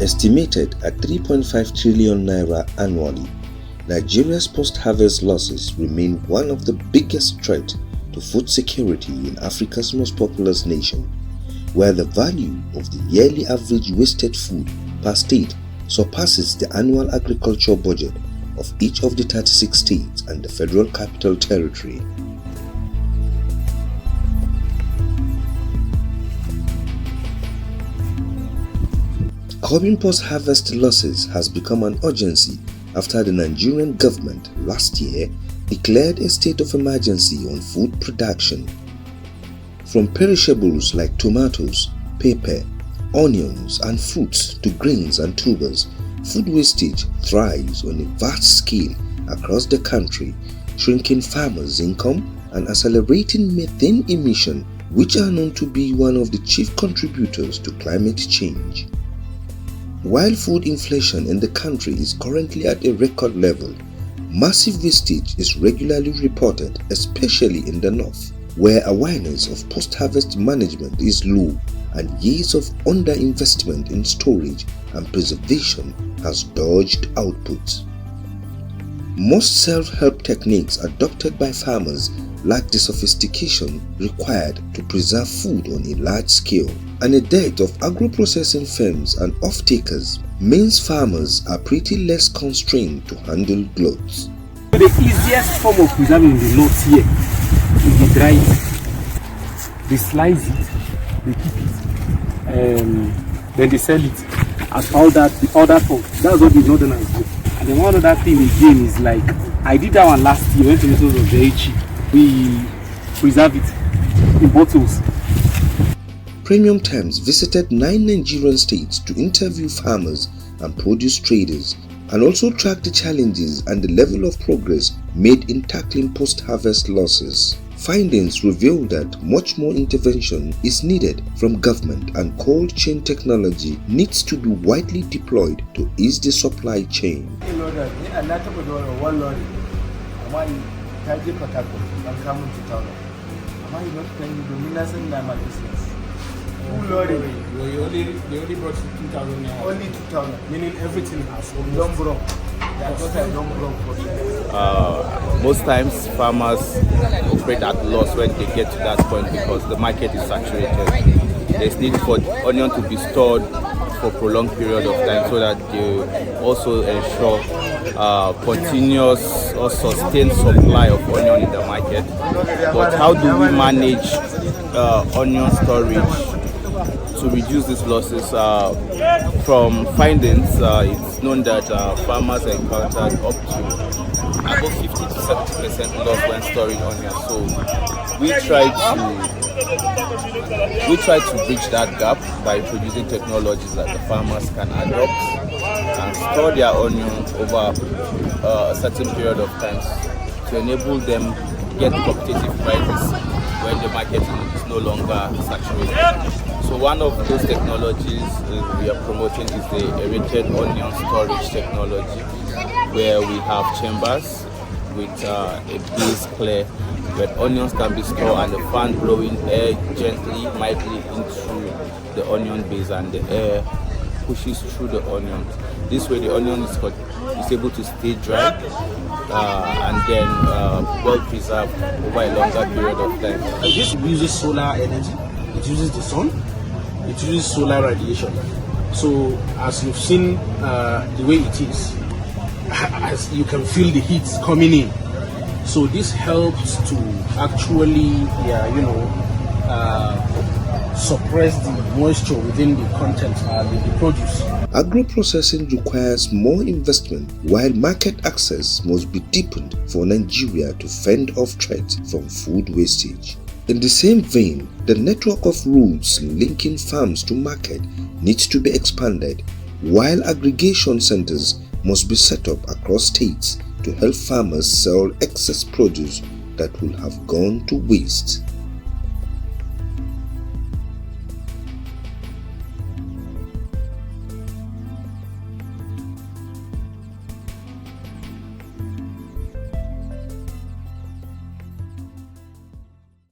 Estimated at 3.5 trillion naira annually, Nigeria's post-harvest losses remain one of the biggest threats to food security in Africa's most populous nation, where the value of the yearly average wasted food per state surpasses the annual agriculture budget of each of the 36 states and the Federal Capital Territory. Curbing post-harvest losses has become an urgency after the Nigerian government last year declared a state of emergency on food production. From perishables like tomatoes, pepper, onions and fruits to grains and tubers, food wastage thrives on a vast scale across the country, shrinking farmers' income and accelerating methane emission, which are known to be one of the chief contributors to climate change. While food inflation in the country is currently at a record level, massive wastage is regularly reported, especially in the north, where awareness of post-harvest management is low and years of underinvestment in storage and preservation has dodged output. Most self-help techniques adopted by farmers lack the sophistication required to preserve food on a large scale, and a dearth of agro-processing firms and off-takers means farmers are pretty less constrained to handle glut. The easiest form of preserving the nuts here is they dry it, they slice it, they keep it, then they sell it as the other form. That's what the northerners do. And then one other thing again is like, I did that one last year when tomatoes was very cheap. We preserve it in bottles. Premium Times visited 9 Nigerian states to interview farmers and produce traders and also track the challenges and the level of progress made in tackling post-harvest losses. Findings reveal that much more intervention is needed from government, and cold chain technology needs to be widely deployed to ease the supply chain. They only brought 2,000 naira. Only 2,000. Meaning everything has almost broke. That's what I don't broke. Most times farmers operate at loss when they get to that point because the market is saturated. There's need for onion to be stored for a prolonged period of time so that they also ensure continuous or sustained supply of onion in the market. But how do we manage onion storage to reduce these losses? From findings, it's known that farmers encountered up to above 50 to 70% loss when storing onions. So we try to bridge that gap by introducing technologies that the farmers can adopt and store their onions over a certain period of time to enable them get competitive prices when the market is no longer saturated. So one of those technologies we are promoting is the aerated onion storage technology, where we have chambers with a base clear where onions can be stored and the fan blowing air gently, mildly into the onion base, and the air pushes through the onion. This way the onion is able to stay dry and then well preserved over a longer period of time. This uses solar energy, it uses the sun, it uses solar radiation. So as you've seen the way it is, as you can feel the heat coming in. So this helps to actually suppress the moisture within the content of the produce. Agro-processing requires more investment, while market access must be deepened for Nigeria to fend off threats from food wastage. In the same vein, the network of routes linking farms to market needs to be expanded, while aggregation centers must be set up across states to help farmers sell excess produce that will have gone to waste.